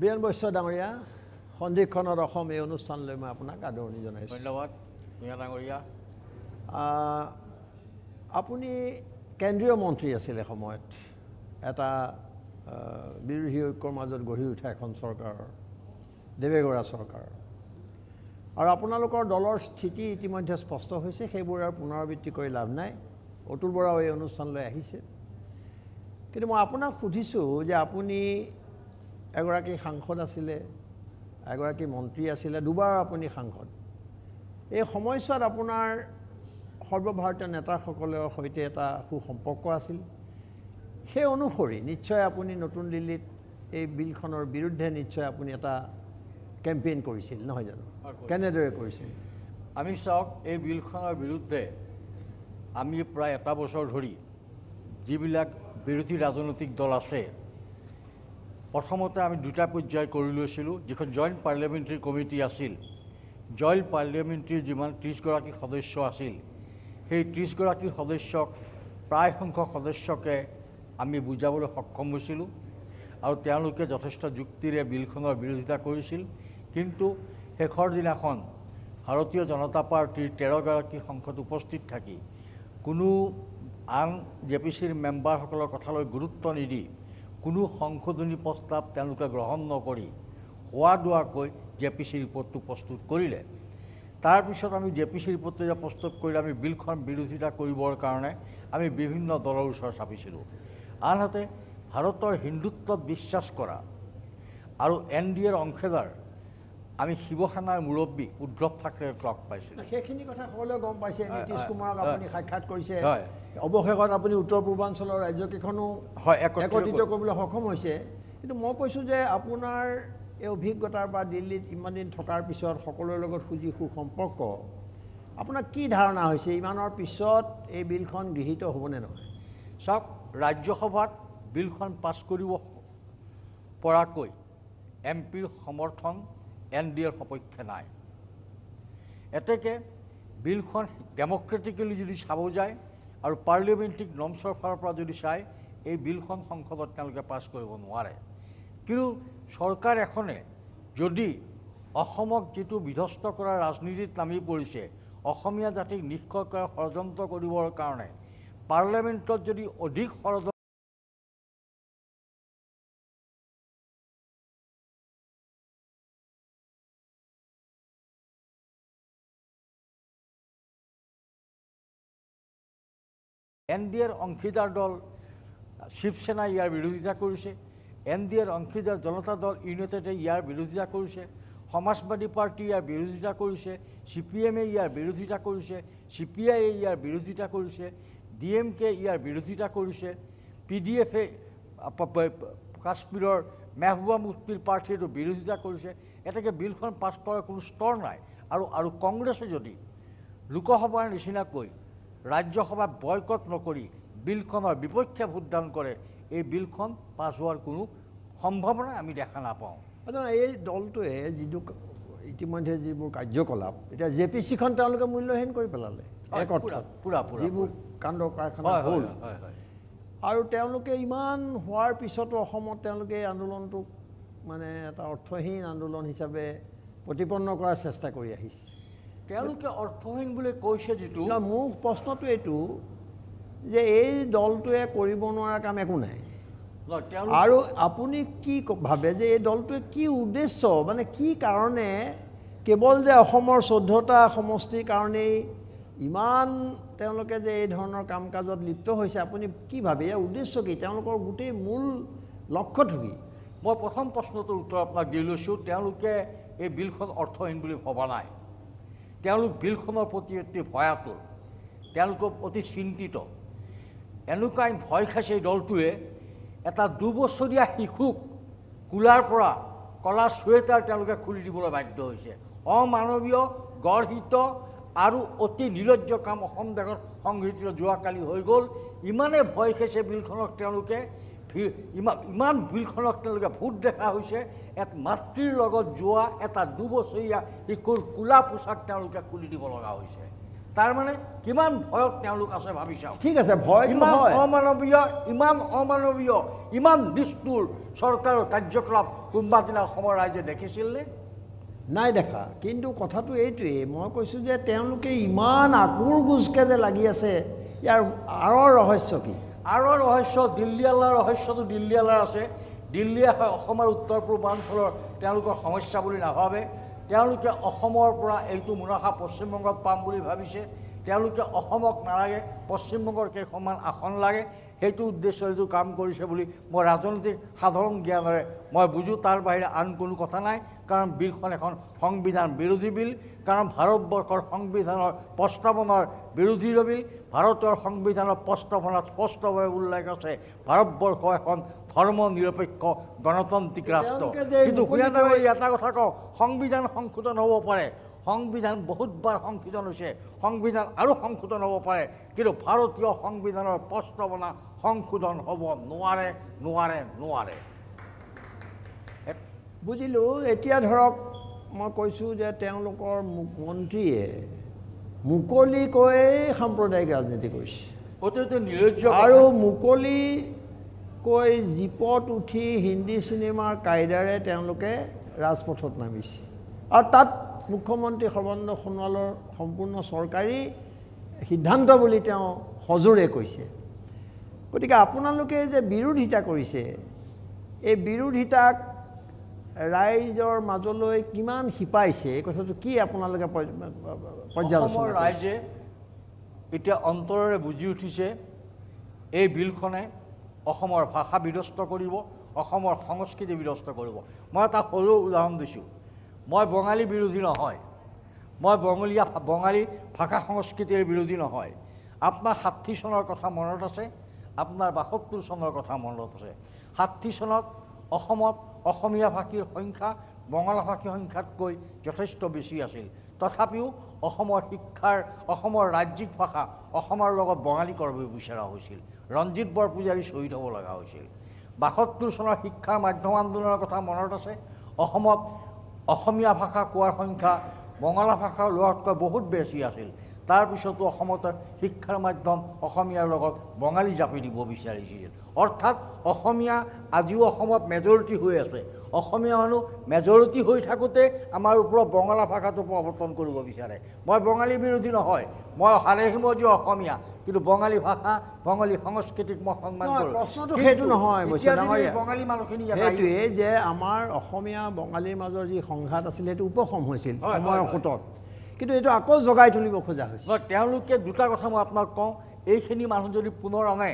বীৰেন বৈশ্য ডাঙৰীয়া সন্ধিক্ষণৰ অসম এই অনুষ্ঠানলৈ মই আপোনাক আদৰণি জনাইছোঁ। ধন্যবাদ ভূঞা ডাঙৰীয়া। আপুনি কেন্দ্ৰীয় মন্ত্ৰী আছিল এসময়ত, এটা বিৰোধী ঐক্যৰ মাজত গঢ়ি উঠা এখন চৰকাৰৰ, দেৱেগৌড়া চৰকাৰ, আৰু আপোনালোকৰ দলৰ স্থিতি ইতিমধ্যে স্পষ্ট হৈছে, সেইবোৰ আৰু পুনৰাবৃত্তি কৰি লাভ নাই। অতুল বৰাও এই অনুষ্ঠানলৈ আহিছে, কিন্তু মই আপোনাক সুধিছোঁ যে আপুনি এগৰাকী সাংসদ আছিলে, এগৰাকী মন্ত্ৰী আছিলে, দুবাৰ আপুনি সাংসদ। এই সময়ছোৱাত আপোনাৰ সৰ্বভাৰতীয় নেতাসকলৰ সৈতে এটা সুসম্পৰ্ক আছিল। সেই অনুসৰি নিশ্চয় আপুনি নতুন দিল্লীত এই বিলখনৰ বিৰুদ্ধে নিশ্চয় আপুনি এটা কেম্পেইন কৰিছিল, নহয় জানো? কেনেদৰে কৰিছিল? আমি চাওক, এই বিলখনৰ বিৰুদ্ধে আমি প্ৰায় এটা বছৰ ধৰি যিবিলাক বিৰোধী ৰাজনৈতিক দল আছে, প্ৰথমতে আমি দুটা পৰ্যায় কৰি লৈছিলোঁ। যিখন জইণ্ট পাৰ্লিয়ামেণ্টাৰী কমিটি আছিল, জইণ্ট পাৰ্লিয়ামেণ্টাৰীৰ যিমান 30গৰাকী সদস্য আছিল, সেই 30গৰাকী সদস্যক প্ৰায় সংখ্যক সদস্যকে আমি বুজাবলৈ সক্ষম হৈছিলোঁ, আৰু তেওঁলোকে যথেষ্ট যুক্তিৰে বিলখনৰ বিৰোধিতা কৰিছিল। কিন্তু শেষৰ দিনাখন ভাৰতীয় জনতা পাৰ্টীৰ 13গৰাকী সংসদ উপস্থিত থাকি কোনো আন JPCৰ মেম্বাৰসকলৰ কথালৈ গুৰুত্ব নিদি কোনো সংশোধনী প্ৰস্তাৱ তেওঁলোকে গ্ৰহণ নকৰি হোৱা দোৱাকৈ JPC ৰিপৰ্টটো প্ৰস্তুত কৰিলে। তাৰপিছত আমি JPC ৰিপৰ্টটো যে প্ৰস্তুত কৰিলে, আমি বিলখন বিৰোধিতা কৰিবৰ কাৰণে আমি বিভিন্ন দলৰ ওচৰত চাপিছিলোঁ। আনহাতে ভাৰতৰ হিন্দুত্বত বিশ্বাস কৰা আৰু NDAৰ অংশীদাৰ আমি শিৱসেনাৰ মুৰব্বী উদ্ধৱ ঠাকৰেক লগ পাইছিলোঁ। সেইখিনি কথা সকলোৱে গম পাইছে। নীতিশ কুমাৰক আপুনি সাক্ষাৎ কৰিছে, অৱশেষত আপুনি উত্তৰ পূৰ্বাঞ্চলৰ ৰাজ্যকেইখনো একত্ৰিত কৰিবলৈ সক্ষম হৈছে। কিন্তু মই কৈছোঁ যে আপোনাৰ এই অভিজ্ঞতাৰ বা দিল্লীত ইমান দিন থকাৰ পিছত সকলোৰে লগত সুসম্পৰ্ক, আপোনাৰ কি ধাৰণা হৈছে ইমানৰ পিছত এই বিলখন গৃহীত হ'বনে নহয়? চাওক, ৰাজ্যসভাত বিলখন পাছ কৰিব পৰাকৈ MPৰ সমৰ্থন NDAৰ সপক্ষে নাই। এতেকে বিলখন ডেমক্ৰেটিকেলি যদি চাব যায় আৰু পাৰ্লিয়ামেণ্টাৰী নৰ্মছৰ ফালৰ পৰা যদি চায়, এই বিলখন সংসদত তেওঁলোকে পাছ কৰিব নোৱাৰে। কিন্তু চৰকাৰ এখনে যদি অসমক যিটো বিধ্বস্ত কৰা ৰাজনীতিত নামি পৰিছে, অসমীয়া জাতিক নিষ্ক্ৰিয় কৰা ষড়যন্ত্ৰ কৰিবৰ কাৰণে পাৰ্লিয়ামেণ্টত যদি অধিক ষড়যন্ত্ৰ NDAৰ অংশীদাৰ দল শিৱসেনাই ইয়াৰ বিৰোধিতা কৰিছে, NDAৰ অংশীদাৰ জনতা দল ইউনাইটেডে ইয়াৰ বিৰোধিতা কৰিছে, সমাজবাদী পাৰ্টি ইয়াৰ বিৰোধিতা কৰিছে, CPM ইয়াৰ বিৰোধিতা কৰিছে, CPI ইয়াৰ বিৰোধিতা কৰিছে, DMK ইয়াৰ বিৰোধিতা কৰিছে, PDF কাশ্মীৰৰ মেহবুবা মুফতিৰ পাৰ্টীটো বিৰোধিতা কৰিছে। এতেকে বিলখন পাছ কৰাৰ কোনো স্তৰ নাই। আৰু কংগ্ৰেছে যদি লোকসভাৰ নিচিনাকৈ ৰাজ্যসভা বয়কট নকৰি বিলখনৰ বিপক্ষে ভোটদান কৰে, এই বিলখন পাছ হোৱাৰ কোনো সম্ভাৱনা আমি দেখা নাপাওঁ। এই দলটোৱে যিটো ইতিমধ্যে যিবোৰ কাৰ্যকলাপ, এতিয়া JPCখন তেওঁলোকে মূল্যহীন কৰি পেলালে, যিবোৰ কাণ্ড কাৰখানা হ'ল, আৰু তেওঁলোকে ইমান হোৱাৰ পিছতো অসমত তেওঁলোকে এই আন্দোলনটোক মানে এটা অৰ্থহীন আন্দোলন হিচাপে প্ৰতিপন্ন কৰাৰ চেষ্টা কৰি আহিছে। তেওঁলোকে অৰ্থহীন বুলি কৈছে যিটো, মোৰ প্ৰশ্নটো এইটো যে এই দলটোৱে কৰিব নোৱাৰা কাম একো নাই, আৰু আপুনি কি ভাবে যে এই দলটোৱে কি উদ্দেশ্য, মানে কি কাৰণে কেৱল যে অসমৰ 14টা সমষ্টিৰ কাৰণেই ইমান তেওঁলোকে যে এই ধৰণৰ কাম কাজত লিপ্ত হৈছে, আপুনি কি ভাবে ইয়াৰ উদ্দেশ্য কি, তেওঁলোকৰ গোটেই মূল লক্ষ্যটো কি? মই প্ৰথম প্ৰশ্নটোৰ উত্তৰ আপোনাক দি লৈছোঁ। তেওঁলোকে এই বিলখন অৰ্থহীন বুলি ভবা নাই। তেওঁলোক বিলখনৰ প্ৰতি অতি ভয়াতুৰ, তেওঁলোক অতি চিন্তিত। এনেকুৱা ভয় খাইছে এই দলটোৱে, এটা 2 বছৰীয়া শিশুক কোলাৰ পৰা কলা চুৱেটাৰ তেওঁলোকে খুলি দিবলৈ বাধ্য হৈছে। অমানৱীয়, গৰ্হিত আৰু অতি নিৰ্লজ্জ কাম অসম দেশত সংঘটিত যোৱাকালি হৈ গ'ল। ইমানে ভয় খাইছে বিলখনক তেওঁলোকে, ইমান বিলখনক তেওঁলোকে ভোট দেখা হৈছে। এক মাতৃৰ লগত যোৱা এটা 2 বছৰীয়া শিশুৰ কোলা পোছাক তেওঁলোকে খুলি দিব লগা হৈছে। তাৰমানে কিমান ভয়ত তেওঁলোক আছে ভাবি চাওক। ঠিক আছে, ভয় ইমান অমানৱীয় ইমান নিষ্ঠুৰ চৰকাৰৰ কাৰ্যকলাপ কোনোবা দিনা অসমৰ ৰাইজে দেখিছিলনে? নাই দেখা। কিন্তু কথাটো এইটোৱেই, মই কৈছোঁ যে তেওঁলোকে ইমান আকুৰ গুজকে যে লাগি আছে, ইয়াৰ আঁৰৰ ৰহস্য কি? আঁৰৰ ৰহস্য দিল্লীৱালাৰ ৰহস্যটো দিল্লীৱালাৰ আছে। দিল্লীয়ে অসমৰ উত্তৰ পূৰ্বাঞ্চলৰ তেওঁলোকৰ সমস্যা বুলি নাভাবে। তেওঁলোকে অসমৰ পৰা এইটো মুনাফা পশ্চিমবংগত পাম বুলি ভাবিছে। তেওঁলোকে অসমক নালাগে, পশ্চিমবংগৰ কেইখনমান আসন লাগে, সেইটো উদ্দেশ্যে এইটো কাম কৰিছে বুলি মই ৰাজনৈতিক সাধাৰণ জ্ঞানেৰে মই বুজোঁ। তাৰ বাহিৰে আন কোনো কথা নাই। কাৰণ বিলখন এখন সংবিধান বিৰোধী বিল। কাৰণ ভাৰতবৰ্ষৰ সংবিধানৰ প্ৰস্তাৱনাৰ বিৰোধী বিল। ভাৰতৰ সংবিধানৰ প্ৰস্তাৱনাত স্পষ্টভাৱে উল্লেখ আছে ভাৰতবৰ্ষ এখন ধৰ্ম নিৰপেক্ষ গণতান্ত্ৰিক ৰাষ্ট্ৰ। কিন্তু হুঁয়ানাবাৰী এটা কথা কওঁ, সংবিধান সংশোধন হ'ব পাৰে, সংবিধান বহুতবাৰ সংশোধন হৈছে, সংবিধান আৰু সংশোধন হ'ব পাৰে, কিন্তু ভাৰতীয় সংবিধানৰ প্ৰস্তাৱনা সংশোধন হ'ব নোৱাৰে নোৱাৰে নোৱাৰে। বুজিলোঁ। এতিয়া ধৰক মই কৈছোঁ যে তেওঁলোকৰ মন্ত্ৰীয়ে মুকলিকৈ সাম্প্ৰদায়িক ৰাজনীতি কৰিছে, অত্যন্ত নিৰ্লজ্জ আৰু মুকলিকৈ জীপত উঠি হিন্দী চিনেমাৰ কায়দাৰে তেওঁলোকে ৰাজপথত নামিছে। আৰু তাত মুখ্যমন্ত্ৰী সৰ্বানন্দ সোণোৱালৰ সম্পূৰ্ণ চৰকাৰী সিদ্ধান্ত বুলি তেওঁ সজোৰে কৈছে। গতিকে আপোনালোকে যে বিৰোধিতা কৰিছে, এই বিৰোধিতাক ৰাইজৰ মাজলৈ কিমান শিপাইছে, এই কথাটো কি আপোনালোকে পৰ্যালোচনা? ৰাইজে এতিয়া অন্তৰেৰে বুজি উঠিছে এই বিলখনে অসমৰ ভাষা বিধ্বস্ত কৰিব, অসমৰ সংস্কৃতি বিধ্বস্ত কৰিব। মই এটা সৰু উদাহৰণ দিছোঁ। মই বঙালী বিৰোধী নহয়, মই বঙালী ভাষা সংস্কৃতিৰ বিৰোধী নহয়। আপোনাৰ 60 চনৰ কথা মনত আছে, আপোনাৰ 72 চনৰ কথা মনত আছে। 60 চনত অসমত অসমীয়া ভাষীৰ সংখ্যা বঙলা ভাষী সংখ্যাতকৈ যথেষ্ট বেছি আছিল। তথাপিও অসমৰ শিক্ষাৰ, অসমৰ ৰাজ্যিক ভাষা অসমৰ লগত বঙালী কৰিব বিচৰা হৈছিল। ৰঞ্জিত বৰপূজাৰী শ্বহীদ হ'ব লগা হৈছিল। 72 চনৰ শিক্ষাৰ মাধ্যম আন্দোলনৰ কথা মনত আছে। অসমত অসমীয়া ভাষা কোৱাৰ সংখ্যা বঙলা ভাষা লোৱাতকৈ বহুত বেছি আছিল। তাৰপিছতো অসমত শিক্ষাৰ মাধ্যম অসমীয়াৰ লগত বঙালী জাপি দিব বিচাৰিছিল। অৰ্থাৎ অসমীয়া আজিও অসমত মেজৰিটি হৈ আছে। অসমীয়া মানুহ মেজৰিটি হৈ থাকোঁতে আমাৰ ওপৰত বঙলা ভাষাটো প্ৰৱৰ্তন কৰিব বিচাৰে। মই বঙালী বিৰোধী নহয়, মই হাড়ে-হিমজীয় অসমীয়া, কিন্তু বঙালী ভাষা বঙালী সংস্কৃতিক মই সন্মান কৰোঁ। প্ৰশ্নটো সেইটো নহয়, বঙালী মানুহখিনি সেইটোৱে যে আমাৰ অসমীয়া বঙালীৰ মাজৰ যি সংঘাত আছিল সেইটো উপশম হৈছিল সময়ৰ সোঁতত, কিন্তু এইটো আকৌ জগাই তুলিব খোজা হৈছে। তেওঁলোকে দুটা কথা মই আপোনাক কওঁ, এইখিনি মানুহ যদি পুনৰ আনে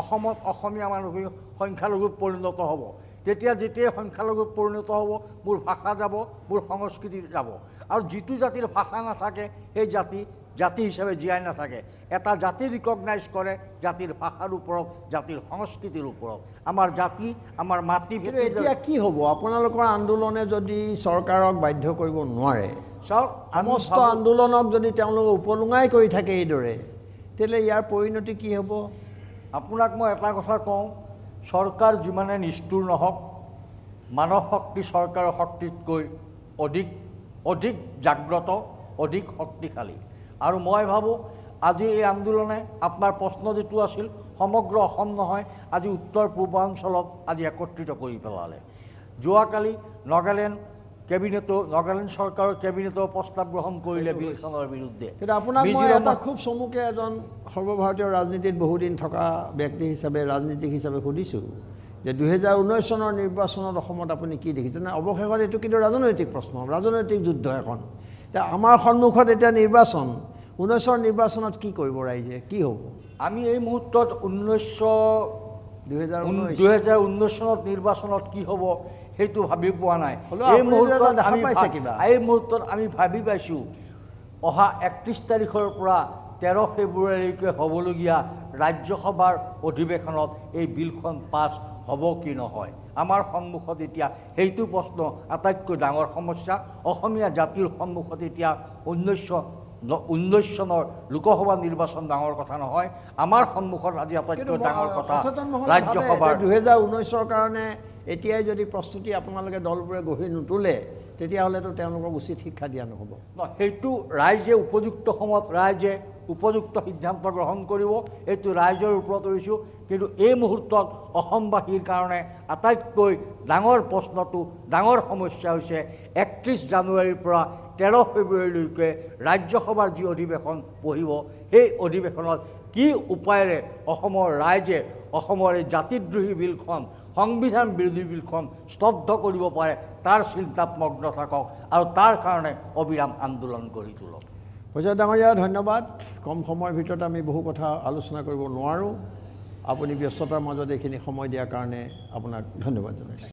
অসমত অসমীয়া মানুহখিনি সংখ্যালঘুত পৰিণত হ'ব, যেতিয়াই সংখ্যালঘুত পৰিণত হ'ব মোৰ ভাষা যাব, মোৰ সংস্কৃতি যাব। আৰু যিটো জাতিৰ ভাষা নাথাকে সেই জাতি হিচাপে জীয়াই নাথাকে। এটা জাতি ৰিকগনাইজ কৰে জাতিৰ ভাষাৰ ওপৰত, জাতিৰ সংস্কৃতিৰ ওপৰত। আমাৰ জাতি, আমাৰ মাতৃ। এতিয়া কি হ'ব আপোনালোকৰ আন্দোলনে যদি চৰকাৰক বাধ্য কৰিব নোৱাৰে? চাওক, সমস্ত আন্দোলনক যদি তেওঁলোকে উপলুঙাই কৰি থাকে এইদৰে, তেতিয়াহ'লে ইয়াৰ পৰিণতি কি হ'ব? আপোনাক মই এটা কথা কওঁ, চৰকাৰ যিমানে নিষ্ঠুৰ নহওক, মানৱ শক্তি চৰকাৰৰ শক্তিতকৈ অধিক জাগ্ৰত, অধিক শক্তিশালী। আৰু মই ভাবোঁ আজি এই আন্দোলনে আপোনাৰ প্ৰশ্ন যিটো আছিল সমগ্ৰ অসম নহয়, আজি উত্তৰ পূৰ্বাঞ্চলত আজি একত্ৰিত কৰি পেলালে। যোৱাকালি নাগালেণ্ড চৰকাৰৰ কেবিনেটৰ প্ৰস্তাৱ গ্ৰহণ কৰিলে বিলখনৰ বিৰুদ্ধে। কিন্তু আপোনাক মই এটা খুব চমুকে এজন সৰ্বভাৰতীয় ৰাজনীতিত বহুদিন থকা ব্যক্তি হিচাপে, ৰাজনীতিক হিচাপে সুধিছোঁ যে 2019 চনৰ নিৰ্বাচনত অসমত আপুনি কি দেখিছে? নে অৱশেষত এইটো কিন্তু ৰাজনৈতিক প্ৰশ্ন, ৰাজনৈতিক যুদ্ধ এখন। এতিয়া আমাৰ সন্মুখত এতিয়া নিৰ্বাচন, 19ৰ নিৰ্বাচনত কি কৰিব ৰাইজে, কি হ'ব? আমি এই মুহূৰ্তত 2019 চনত নিৰ্বাচনত কি হ'ব সেইটো ভাবি পোৱা নাই। এই মুহূৰ্তত আমি ভাবি পাইছোঁ অহা 31 তাৰিখৰ পৰা 13 ফেব্ৰুৱাৰীলৈকে হ'বলগীয়া ৰাজ্যসভাৰ অধিৱেশনত এই বিলখন পাছ হ'ব কি নহয়। আমাৰ সন্মুখত এতিয়া সেইটো প্ৰশ্ন আটাইতকৈ ডাঙৰ সমস্যা। অসমীয়া জাতিৰ সন্মুখত এতিয়া 19 চনৰ লোকসভা নিৰ্বাচন ডাঙৰ কথা নহয়, আমাৰ সন্মুখত আজি আটাইতকৈ ডাঙৰ কথা ৰাজ্যসভাৰ। 2019ৰ কাৰণে এতিয়াই যদি প্ৰস্তুতি আপোনালোকে দলবোৰে গঢ়ি নুতুলে তেতিয়াহ'লেতো তেওঁলোকক উচিত শিক্ষা দিয়া নহ'ব। সেইটো ৰাইজে উপযুক্ত সময়ত ৰাইজে উপযুক্ত সিদ্ধান্ত গ্ৰহণ কৰিব, এইটো ৰাইজৰ ওপৰত এৰিছোঁ। কিন্তু এই মুহূৰ্তত অসমবাসীৰ কাৰণে আটাইতকৈ ডাঙৰ প্ৰশ্নটো, ডাঙৰ সমস্যা হৈছে 31 জানুৱাৰীৰ পৰা 13 ফেব্ৰুৱাৰীলৈকে ৰাজ্যসভাৰ যি অধিৱেশন বহিব, সেই অধিৱেশনত কি উপায়েৰে অসমৰ ৰাইজে অসমৰ এই জাতিদ্ৰোহী বিলখন, সংবিধান বিৰোধী বিলখন স্তব্ধ কৰিব পাৰে, তাৰ চিন্তাত মগ্ন থাকক আৰু তাৰ কাৰণে অবিৰাম আন্দোলন গঢ়ি তোলক। পঞ্চায়ত ডাঙৰীয়া ধন্যবাদ। কম সময়ৰ ভিতৰত আমি বহু কথা আলোচনা কৰিব নোৱাৰোঁ। আপুনি ব্যস্ততাৰ মাজত এইখিনি সময় দিয়াৰ কাৰণে আপোনাক ধন্যবাদ জনাইছোঁ।